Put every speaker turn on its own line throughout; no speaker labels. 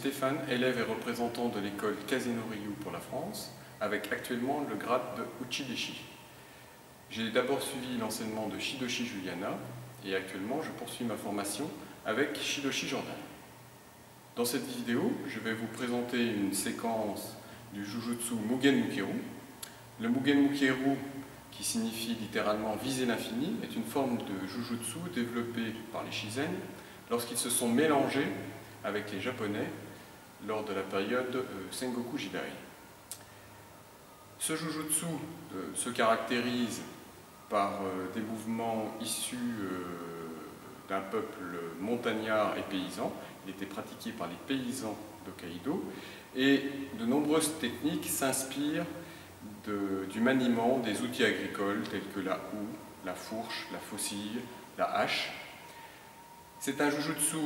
Stéphane, élève et représentant de l'école Casino-Ryu pour la France, avec actuellement le grade de Uchideshi. J'ai d'abord suivi l'enseignement de Shidoshi Juliana et actuellement je poursuis ma formation avec Shidoshi Jordan. Dans cette vidéo, je vais vous présenter une séquence du Jujutsu Mugen Mukeru. Le Mugen Mukeru, qui signifie littéralement viser l'infini, est une forme de Jujutsu développée par les Shizen lorsqu'ils se sont mélangés avec les Japonais lors de la période Sengoku Jidai. Ce Jujutsu se caractérise par des mouvements issus d'un peuple montagnard et paysan. Il était pratiqué par les paysans d'Hokkaido et de nombreuses techniques s'inspirent du maniement des outils agricoles tels que la houe, la fourche, la faucille, la hache. C'est un jujutsu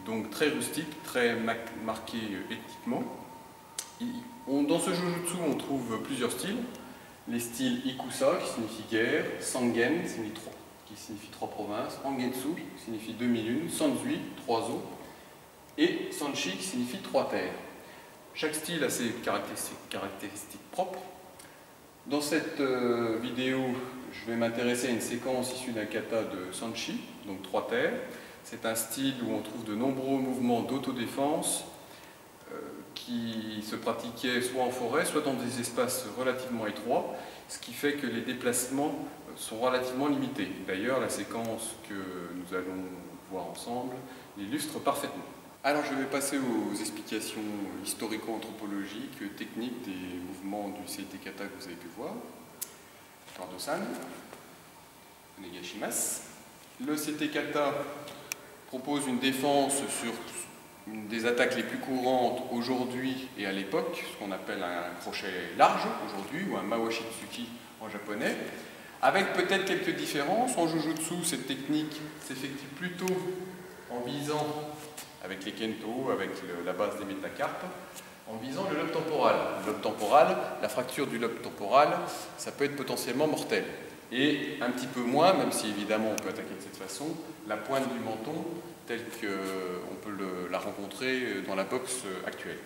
donc très rustique, très marqué ethniquement. Dans ce jujutsu, on trouve plusieurs styles. Les styles Ikusa, qui signifie guerre, Sangen, qui signifie trois provinces, Angetsu, qui signifie 2001, Sanzui, 3 eaux, et Sanshi, qui signifie 3 terres. Chaque style a ses caractéristiques propres. Dans cette vidéo, je vais m'intéresser à une séquence issue d'un kata de Sanshi, donc 3 terres. C'est un style où on trouve de nombreux mouvements d'autodéfense qui se pratiquaient soit en forêt, soit dans des espaces relativement étroits, ce qui fait que les déplacements sont relativement limités. D'ailleurs, la séquence que nous allons voir ensemble l'illustre parfaitement. Alors je vais passer aux explications historico-anthropologiques, techniques des mouvements du Seite Kata que vous avez pu voir. Kardo-san, Onegashimasu. Le Seite Kata propose une défense sur une des attaques les plus courantes aujourd'hui et à l'époque, ce qu'on appelle un crochet large aujourd'hui, ou un Mawashitsuki en japonais, avec peut-être quelques différences. En Jujutsu, cette technique s'effectue plutôt en visant, avec les kento, avec la base des métacarpes, en visant le lobe temporal. Le lobe temporal, la fracture du lobe temporal, ça peut être potentiellement mortel. Et un petit peu moins, même si évidemment on peut attaquer de cette façon, la pointe du menton, telle qu'on peut la rencontrer dans la boxe actuelle.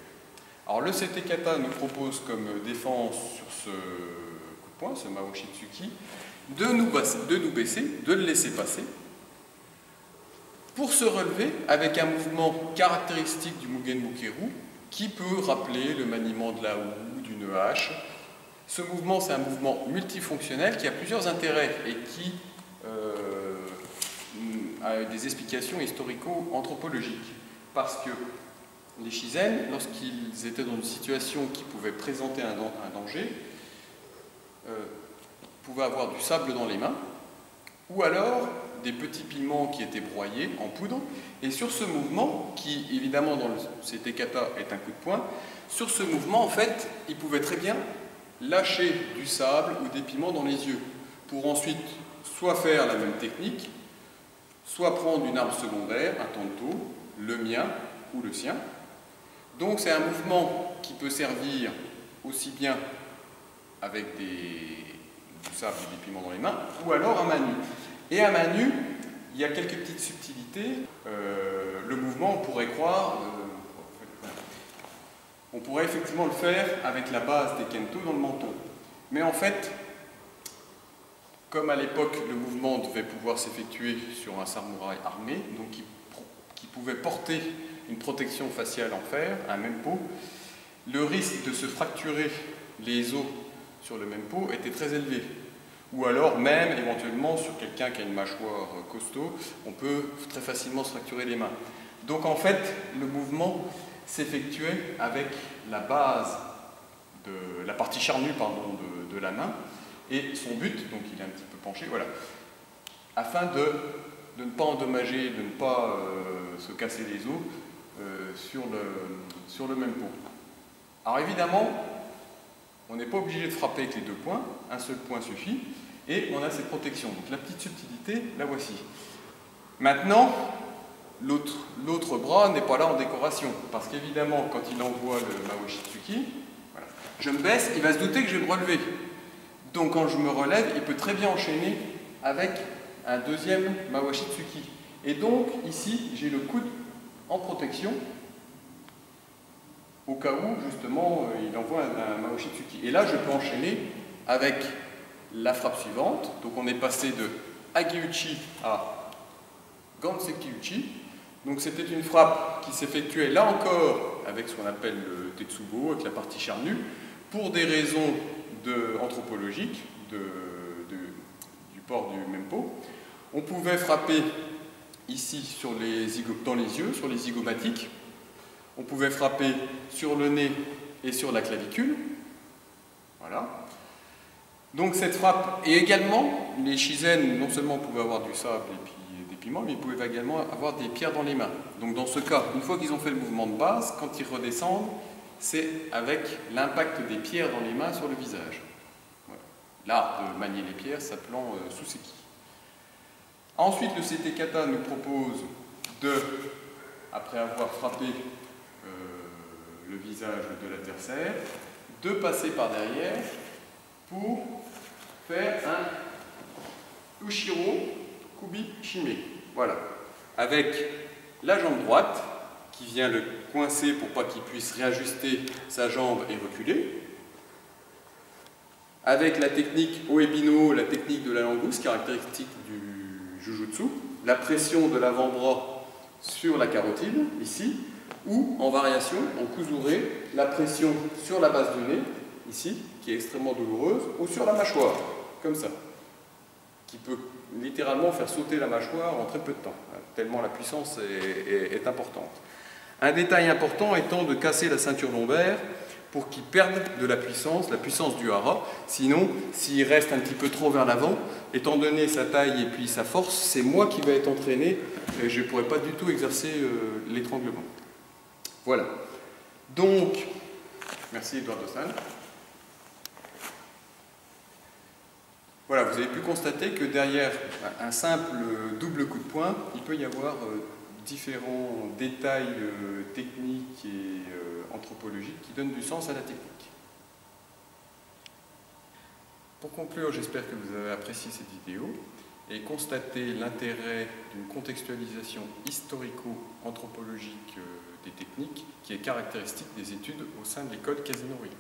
Alors le Seite Kata nous propose comme défense sur ce coup de poing, ce Mawashitsuki, de nous baisser, de le laisser passer, pour se relever avec un mouvement caractéristique du Mugen Mukeru, qui peut rappeler le maniement de la houe, d'une hache. Ce mouvement, c'est un mouvement multifonctionnel qui a plusieurs intérêts et qui a des explications historico-anthropologiques. Parce que les Shizen, lorsqu'ils étaient dans une situation qui pouvait présenter un danger, pouvaient avoir du sable dans les mains, ou alors des petits piments qui étaient broyés en poudre. Et sur ce mouvement, qui évidemment dans le Seite Kata est un coup de poing, sur ce mouvement, en fait, ils pouvaient très bien lâcher du sable ou des piments dans les yeux, pour ensuite soit faire la même technique, soit prendre une arme secondaire, un tanto, le mien ou le sien. Donc c'est un mouvement qui peut servir aussi bien avec du sable et des piments dans les mains, ou alors à main nue. Et à main nue, il y a quelques petites subtilités. Le mouvement, on pourrait croire, on pourrait effectivement le faire avec la base des kento dans le menton. Mais en fait, comme à l'époque, le mouvement devait pouvoir s'effectuer sur un samouraï armé, donc qui pouvait porter une protection faciale en fer, un mempo, le risque de se fracturer les os sur le mempo était très élevé. Ou alors même, éventuellement, sur quelqu'un qui a une mâchoire costaud, on peut très facilement se fracturer les mains. Donc en fait, le mouvement s'effectuait avec la base, la partie charnue de la main, et son but, donc il est un petit peu penché, voilà, afin de ne pas endommager, de ne pas se casser les os sur le même pot. Alors évidemment, on n'est pas obligé de frapper avec les 2 points, un seul point suffit, et on a cette protection. Donc la petite subtilité, la voici. Maintenant, l'autre bras n'est pas là en décoration, parce qu'évidemment, quand il envoie le Mawashitsuki, voilà, je me baisse, il va se douter que je vais me relever. Donc quand je me relève, il peut très bien enchaîner avec un deuxième Mawashitsuki. Et donc ici, j'ai le coude en protection au cas où, justement, il envoie un Maoshitsuki. Et là, je peux enchaîner avec la frappe suivante. Donc on est passé de Hageuchi à Gansekiuchi. Donc c'était une frappe qui s'effectuait là encore avec ce qu'on appelle le Tetsubo, avec la partie charnue, pour des raisons anthropologiques du port du Mempo. On pouvait frapper ici dans les yeux, sur les zygomatiques. On pouvait frapper sur le nez et sur la clavicule. Voilà. Donc cette frappe, et également, les Shizen, non seulement pouvaient avoir du sable et puis des piments, mais ils pouvaient également avoir des pierres dans les mains. Donc dans ce cas, une fois qu'ils ont fait le mouvement de base, quand ils redescendent, c'est avec l'impact des pierres dans les mains sur le visage. Voilà. L'art de manier les pierres s'appelant Suseki. Ensuite, le CT Kata nous propose après avoir frappé le visage de l'adversaire, de passer par derrière pour faire un Ushiro Kubi Shime. Voilà. Avec la jambe droite qui vient le coincer pour pas qu'il puisse réajuster sa jambe et reculer. Avec la technique Oebino, la technique de la langouste, caractéristique du Jujutsu, la pression de l'avant-bras sur la carotide, ici, ou en variation, en Kuzure, la pression sur la base du nez, ici, qui est extrêmement douloureuse, ou sur la mâchoire, comme ça, qui peut littéralement faire sauter la mâchoire en très peu de temps, tellement la puissance est importante. Un détail important étant de casser la ceinture lombaire pour qu'il perde de la puissance du hara. Sinon, s'il reste un petit peu trop vers l'avant, étant donné sa taille et puis sa force, c'est moi qui vais être entraîné et je ne pourrai pas du tout exercer l'étranglement. Voilà. Donc, merci Eduardo San. Voilà, vous avez pu constater que derrière un simple double coup de poing, il peut y avoir différents détails techniques et anthropologiques qui donnent du sens à la technique. Pour conclure, j'espère que vous avez apprécié cette vidéo et constaté l'intérêt d'une contextualisation historico-anthropologique des techniques qui est caractéristique des études au sein de l'école Kazunori.